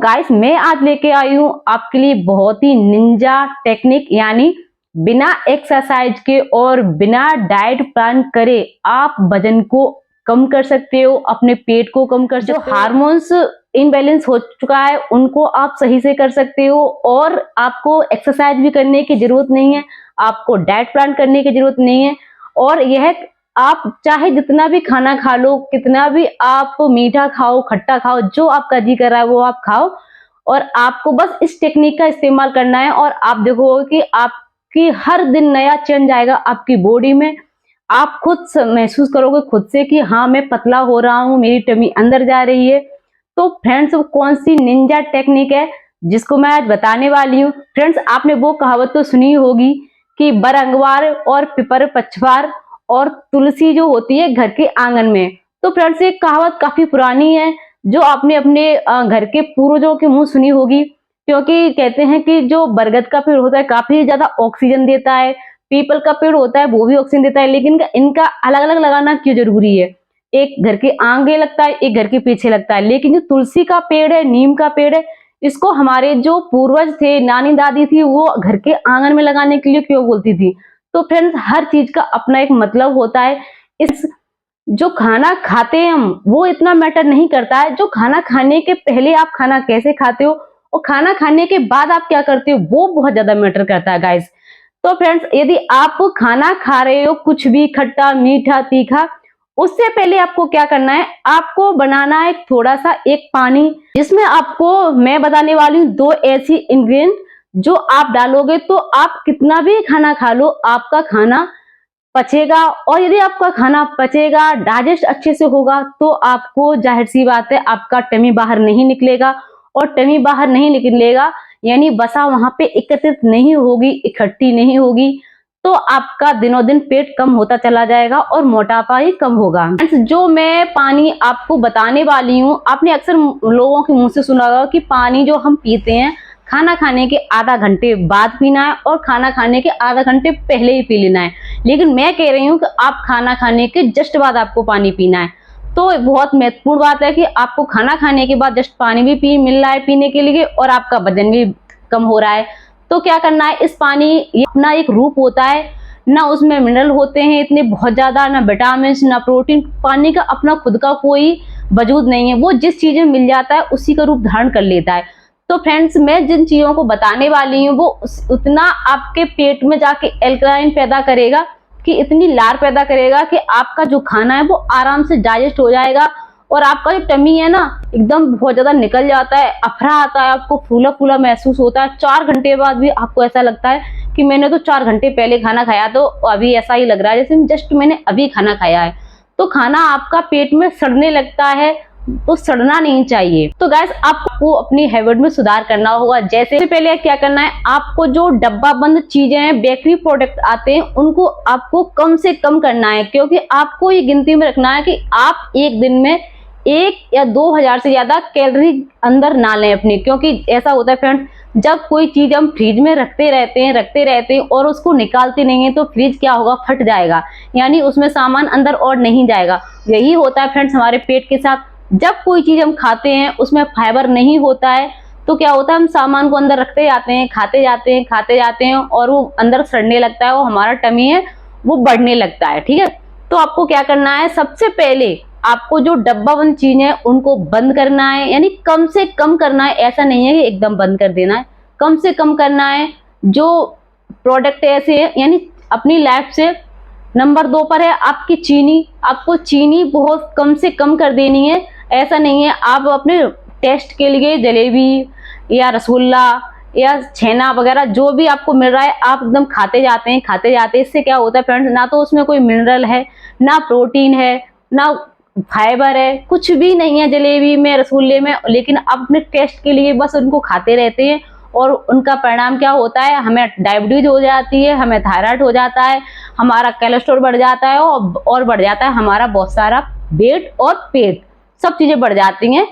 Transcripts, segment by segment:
Guys मैं आज लेके आई हूँ आपके लिए बहुत ही निंजा टेक्निक, यानी बिना एक्सरसाइज के और बिना डाइट प्लान करे आप वजन को कम कर सकते हो, अपने पेट को कम कर सकते हो। जो हार्मोन्स इनबैलेंस हो चुका है उनको आप सही से कर सकते हो और आपको एक्सरसाइज भी करने की जरूरत नहीं है, आपको डाइट प्लान करने की जरूरत नहीं है। और यह आप चाहे जितना भी खाना खा लो, कितना भी आप मीठा खाओ, खट्टा खाओ, जो आपका जी कर रहा है वो आप खाओ, और आपको बस इस टेक्निक का इस्तेमाल करना है और आप देखोगे कि आपकी हर दिन नया चेंज आएगा आपकी बॉडी में। आप खुद महसूस करोगे खुद से कि हाँ मैं पतला हो रहा हूँ, मेरी टमी अंदर जा रही है। तो फ्रेंड्स वो कौन सी निंजा टेक्निक है जिसको मैं आज बताने वाली हूँ। फ्रेंड्स आपने वो कहावत तो सुनी होगी कि बरंगवार और पिपर पछवार और तुलसी जो होती है घर के आंगन में। तो फ्रेंड्स ये कहावत काफी पुरानी है जो आपने अपने घर के पूर्वजों के मुंह सुनी होगी, क्योंकि कहते हैं कि जो बरगद का पेड़ होता है काफी ज्यादा ऑक्सीजन देता है, पीपल का पेड़ होता है वो भी ऑक्सीजन देता है, लेकिन इनका अलग अलग लगाना क्यों जरूरी है? एक घर के आगे लगता है, एक घर के पीछे लगता है, लेकिन जो तुलसी का पेड़ है, नीम का पेड़ है, इसको हमारे जो पूर्वज थे, नानी दादी थी, वो घर के आंगन में लगाने के लिए क्यों बोलती थी? तो फ्रेंड्स हर चीज का अपना एक मतलब होता है। इस जो खाना खाते हैं हम वो इतना मैटर नहीं करता है, जो खाना खाने के पहले आप खाना कैसे खाते हो और खाना खाने के बाद आप क्या करते हो वो बहुत ज्यादा मैटर करता है गाइस। तो फ्रेंड्स यदि आप खाना खा रहे हो कुछ भी खट्टा मीठा तीखा, उससे पहले आपको क्या करना है, आपको बनाना है थोड़ा सा एक पानी, जिसमें आपको मैं बताने वाली हूँ 2 ऐसी इंग्रेडिएंट जो आप डालोगे तो आप कितना भी खाना खा लो आपका खाना पचेगा। और यदि आपका खाना पचेगा, डाइजेस्ट अच्छे से होगा, तो आपको जाहिर सी बात है आपका टमी बाहर नहीं निकलेगा, और टमी बाहर नहीं निकलेगा यानी वसा वहां पे एकत्रित नहीं होगी, इकट्ठी नहीं होगी, तो आपका दिनों दिन पेट कम होता चला जाएगा और मोटापा ही कम होगा। जो मैं पानी आपको बताने वाली हूँ, आपने अक्सर लोगों के मुंह से सुना होगा कि पानी जो हम पीते हैं खाना खाने के आधा घंटे बाद पीना है और खाना खाने के आधा घंटे पहले ही पी लेना है, लेकिन मैं कह रही हूँ कि आप खाना खाने के जस्ट बाद आपको पानी पीना है। तो बहुत महत्वपूर्ण बात है कि आपको खाना खाने के बाद जस्ट पानी भी मिल रहा है पीने के लिए और आपका वजन भी कम हो रहा है। तो क्या करना है, इस पानी ये अपना एक रूप होता है, ना उसमें मिनरल होते हैं इतने बहुत ज्यादा, ना विटामिन ना प्रोटीन, पानी का अपना खुद का कोई वजूद नहीं है, वो जिस चीज में मिल जाता है उसी का रूप धारण कर लेता है। तो फ्रेंड्स मैं जिन चीजों को बताने वाली हूँ वो उतना आपके पेट में जाके एल्कलाइन पैदा करेगा, कि इतनी लार पैदा करेगा कि आपका जो खाना है वो आराम से डाइजेस्ट हो जाएगा, और आपका जो टमी है ना एकदम बहुत ज्यादा निकल जाता है, अफरा आता है, आपको फूला फूला महसूस होता है। 4 घंटे बाद भी आपको ऐसा लगता है कि मैंने तो 4 घंटे पहले खाना खाया, तो अभी ऐसा ही लग रहा है जैसे जस्ट मैंने अभी खाना खाया है। तो खाना आपका पेट में सड़ने लगता है, तो सड़ना नहीं चाहिए। तो गाइस आपको अपनी हैबिट में सुधार करना होगा। जैसे पहले क्या करना है, आपको जो डब्बा बंद चीजें हैं, बेकरी प्रोडक्ट आते हैं, उनको आपको कम से कम करना है, क्योंकि आपको ये गिनती में रखना है कि आप एक दिन में 1 या 2000 से ज्यादा कैलोरी अंदर ना लें अपनी। क्योंकि ऐसा होता है फ्रेंड्स, जब कोई चीज हम फ्रिज में रखते रहते हैं और उसको निकालते नहीं है तो फ्रिज क्या होगा, फट जाएगा, यानी उसमें सामान अंदर और नहीं जाएगा। यही होता है फ्रेंड्स हमारे पेट के साथ, जब कोई चीज हम खाते हैं उसमें फाइबर नहीं होता है तो क्या होता है, हम सामान को अंदर रखते जाते हैं, खाते जाते हैं और वो अंदर सड़ने लगता है, वो हमारा टमी है वो बढ़ने लगता है। ठीक है, तो आपको क्या करना है, सबसे पहले आपको जो डब्बा बंद चीज है उनको बंद करना है, यानी कम से कम करना है। ऐसा नहीं है कि एकदम बंद कर देना है, कम से कम करना है। जो प्रोडक्ट ऐसे है, यानी अपनी लाइफ से नंबर 2 पर है आपकी चीनी। आपको चीनी बहुत कम से कम कर देनी है। ऐसा नहीं है आप अपने टेस्ट के लिए जलेबी या रसगुल्ला या छेना वगैरह जो भी आपको मिल रहा है आप एकदम खाते जाते हैं। इससे क्या होता है फ्रेंड्स, ना तो उसमें कोई मिनरल है, ना प्रोटीन है, ना फाइबर है, कुछ भी नहीं है जलेबी में रसगुल्ले में, लेकिन आप अपने टेस्ट के लिए बस उनको खाते रहते हैं। और उनका परिणाम क्या होता है, हमें डायबिटीज हो जाती है, हमें थायराइड हो जाता है, हमारा कोलेस्ट्रॉल बढ़ जाता है और बढ़ जाता है हमारा बहुत सारा वेट और पेट, सब चीजें बढ़ जाती हैं।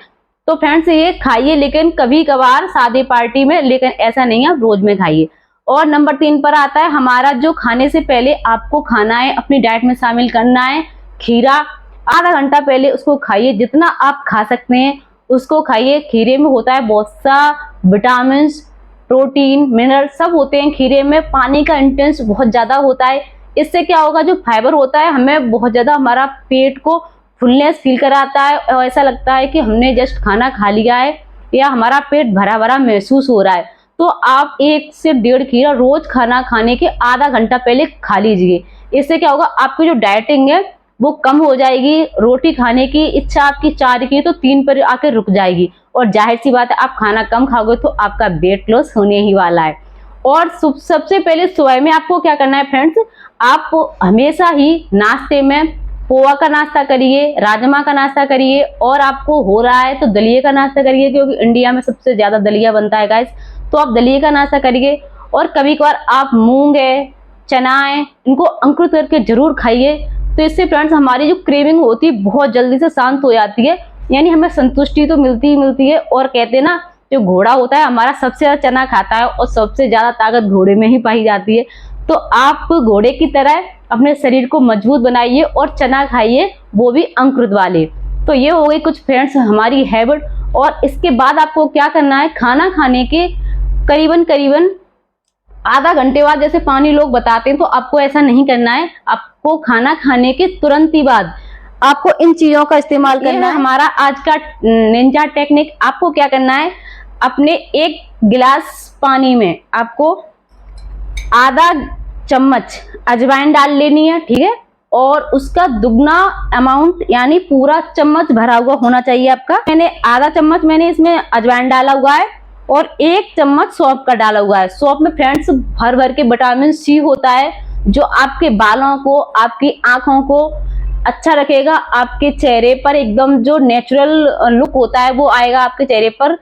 तो फ्रेंड्स ये खाइए, लेकिन कभी कभार शादी पार्टी में, लेकिन ऐसा नहीं है आप रोज में खाइए। और नंबर 3 पर आता है हमारा जो खाने से पहले आपको खाना है, अपनी डाइट में शामिल करना है खीरा। आधा घंटा पहले उसको खाइए, जितना आप खा सकते हैं उसको खाइए। खीरे में होता है बहुत सा विटामिन, प्रोटीन, मिनरल सब होते हैं खीरे में। पानी का इंटेंस बहुत ज्यादा होता है। इससे क्या होगा, जो फाइबर होता है हमें बहुत ज्यादा हमारा पेट को फुलनेस फील कराता है और ऐसा लगता है कि हमने जस्ट खाना खा लिया है या हमारा पेट भरा भरा महसूस हो रहा है। तो आप 1 से 1.5 खीरा रोज खाना खाने के आधा घंटा पहले खा लीजिए। इससे क्या होगा, आपकी जो डाइटिंग है वो कम हो जाएगी। रोटी खाने की इच्छा आपकी 4 की तो 3 पर आकर रुक जाएगी और जाहिर सी बात है आप खाना कम खाओगे तो आपका वेट लॉस होने ही वाला है। और सबसे पहले सुबह में आपको क्या करना है फ्रेंड्स, आप हमेशा ही नाश्ते में पोहा का नाश्ता करिए, राजमा का नाश्ता करिए, और आपको हो रहा है तो दलिए का नाश्ता करिए, क्योंकि इंडिया में सबसे ज्यादा दलिया बनता है गाइस। तो आप दलिए का नाश्ता करिए। और कभी कभार आप मूंग है, चना है, इनको अंकुरित करके जरूर खाइए। तो इससे फ्रेंड्स हमारी जो क्रेविंग होती है बहुत जल्दी से शांत हो जाती है, यानी हमें संतुष्टि तो मिलती ही मिलती है। और कहते हैं ना, जो घोड़ा होता है हमारा सबसे ज्यादा चना खाता है और सबसे ज्यादा ताकत घोड़े में ही पाई जाती है। तो आप घोड़े की तरह अपने शरीर को मजबूत बनाइए और चना खाइए, वो भी अंकुरित वाले। तो ये हो गई कुछ फ्रेंड्स हमारी हैबिट। और इसके बाद आपको क्या करना है, खाना खाने के करीबन आधा घंटे बाद जैसे पानी लोग बताते हैं, तो आपको ऐसा नहीं करना है। आपको खाना खाने के तुरंत ही बाद आपको इन चीजों का इस्तेमाल करना है। हमारा आज का निंजा टेक्निक। आपको क्या करना है, अपने 1 गिलास पानी में आपको आधा चम्मच अजवाइन डाल लेनी है, ठीक है। और उसका दुगना अमाउंट यानी पूरा चम्मच भरा हुआ होना चाहिए आपका। मैंने आधा चम्मच मैंने इसमें अजवाइन डाला हुआ है और 1 चम्मच सौंफ का डाला हुआ है। सौंफ में फ्रेंड्स भर भर के विटामिन सी होता है, जो आपके बालों को, आपकी आंखों को अच्छा रखेगा। आपके चेहरे पर एकदम जो नेचुरल लुक होता है वो आएगा आपके चेहरे पर।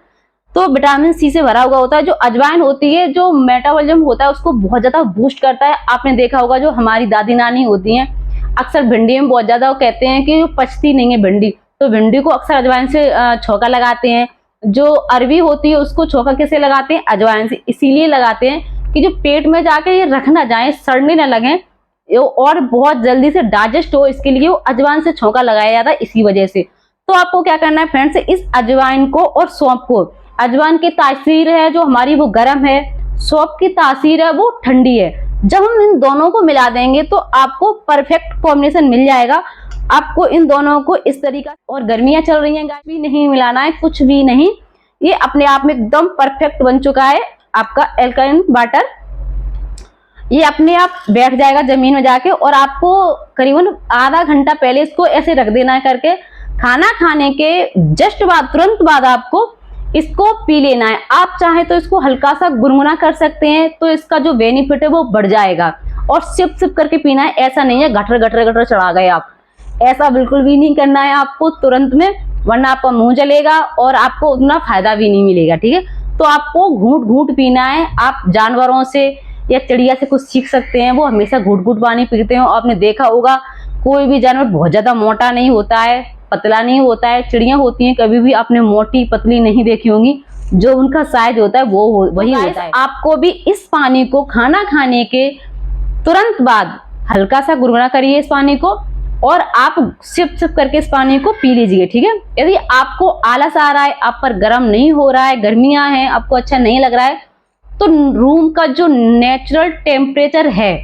तो विटामिन सी से भरा हुआ होता है। जो अजवाइन होती है, जो मेटाबॉलिज्म होता है उसको बहुत ज्यादा बूस्ट करता है। आपने देखा होगा जो हमारी दादी नानी होती हैं, अक्सर भिंडी में बहुत ज्यादा वो कहते हैं कि पचती नहीं है भिंडी, तो भिंडी को अक्सर अजवाइन से छौंका लगाते हैं। जो अरबी होती है उसको छौंका कैसे लगाते हैं, अजवाइन से। इसीलिए लगाते हैं कि जो पेट में जाके ये रख ना जाए, सड़ने ना लगे और बहुत जल्दी से डाइजेस्ट हो, इसके लिए वो अजवाइन से छौंका लगाया जाता है, इसी वजह से। तो आपको क्या करना है फ्रेंड्स, इस अजवाइन को और सौंफ को, अजवाइन की तासीर है जो हमारी वो गर्म है, सौंफ की तासीर है वो ठंडी है। जब हम इन दोनों को मिला देंगे तो आपको परफेक्ट कॉम्बिनेशन मिल जाएगा। आपको इन दोनों को इस तरीका, और गर्मियां चल रही हैं, भी नहीं मिलाना है, कुछ भी नहीं। ये अपने आप में एकदम परफेक्ट बन चुका है आपका अल्कलाइन वाटर। ये अपने आप बैठ जाएगा जमीन में जाके, और आपको करीबन आधा घंटा पहले इसको ऐसे रख देना है करके। खाना खाने के जस्ट बाद, तुरंत बाद आपको इसको पी लेना है। आप चाहे तो इसको हल्का सा गुनगुना कर सकते हैं, तो इसका जो बेनिफिट है वो बढ़ जाएगा। और सिप सिप करके पीना है, ऐसा नहीं है गटर गटर गटर चढ़ा गए आप, ऐसा बिल्कुल भी नहीं करना है आपको तुरंत में, वरना आपका मुंह जलेगा और आपको उतना फायदा भी नहीं मिलेगा, ठीक है। तो आपको घूंट घूंट पीना है। आप जानवरों से या चिड़िया से कुछ सीख सकते हैं, वो हमेशा घूंट घूंट पानी पीते हैं। आपने देखा होगा कोई भी जानवर बहुत ज्यादा मोटा नहीं होता है, पतला नहीं होता है। चिड़िया होती हैं, कभी भी आपने मोटी पतली नहीं देखी होंगी, जो उनका साइज होता है वो वही होता है। आपको भी इस पानी को खाना खाने के तुरंत बाद हल्का सा गुनगुना करिए इस पानी को, और आप सिप सिप करके इस पानी को पी लीजिए, ठीक है। यदि आपको आलस आ रहा है, आप पर गर्म नहीं हो रहा है, गर्मियां हैं, आपको अच्छा नहीं लग रहा है, तो रूम का जो नेचुरल टेम्परेचर है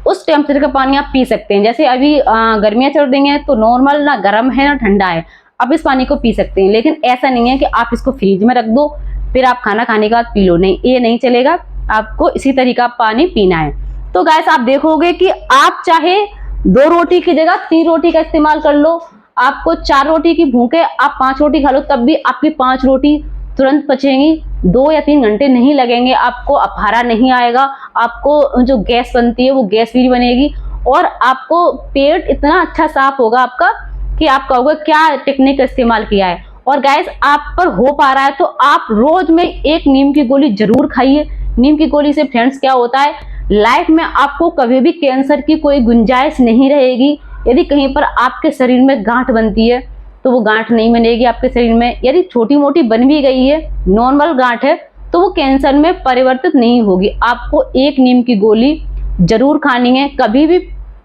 उस टेम्परेचर का पानी आप पी सकते हैं। जैसे अभी गर्मियां चल रही हैं तो नॉर्मल ना गर्म है ना ठंडा है, आप इस पानी को पी सकते हैं। लेकिन ऐसा नहीं है कि आप इसको फ्रिज में रख दो फिर आप खाना खाने के बाद पी लो, नहीं, ये नहीं चलेगा। आपको इसी तरीका पानी पीना है। तो गाइस आप देखोगे कि आप चाहे 2 रोटी की जगह 3 रोटी का इस्तेमाल कर लो। आपको 4 रोटी की भूख है, आप 5 रोटी खा लो, तब भी आपकी 5 रोटी तुरंत पचेंगी। 2 या 3 घंटे नहीं लगेंगे, आपको अफारा नहीं आएगा, आपको जो गैस बनती है वो गैस भी बनेगी, और आपको पेट इतना अच्छा साफ होगा आपका कि आप कहोगे क्या टेक्निक इस्तेमाल किया है। और गाइस आप पर हो पा रहा है तो आप रोज में 1 नीम की गोली जरूर खाइए। नीम की गोली से फ्रेंड्स क्या होता है, लाइफ में आपको कभी भी कैंसर की कोई गुंजाइश नहीं रहेगी। यदि कहीं पर आपके शरीर में गांठ बनती है तो वो गांठ नहीं बनेगी आपके शरीर में। यदि छोटी मोटी बन भी गई है, नॉर्मल गांठ है, तो वो कैंसर में परिवर्तित नहीं होगी। आपको 1 नीम की गोली जरूर खानी है। कभी भी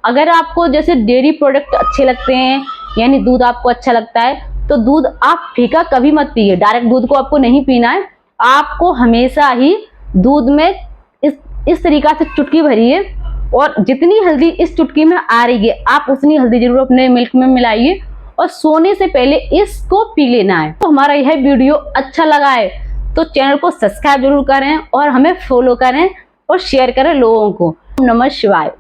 अगर आपको जैसे डेयरी प्रोडक्ट अच्छे लगते हैं, यानी दूध आपको अच्छा लगता है, तो दूध आप फीका कभी मत पिए। डायरेक्ट दूध को आपको नहीं पीना है, आपको हमेशा ही दूध में इस तरीका से चुटकी भरिए और जितनी हल्दी इस चुटकी में आ रही है आप उतनी हल्दी जरूर अपने मिल्क में मिलाइए और सोने से पहले इसको पी लेना है। तो हमारा यह वीडियो अच्छा लगा है तो चैनल को सब्सक्राइब जरूर करें और हमें फॉलो करें और शेयर करें लोगों को। नमः शिवाय।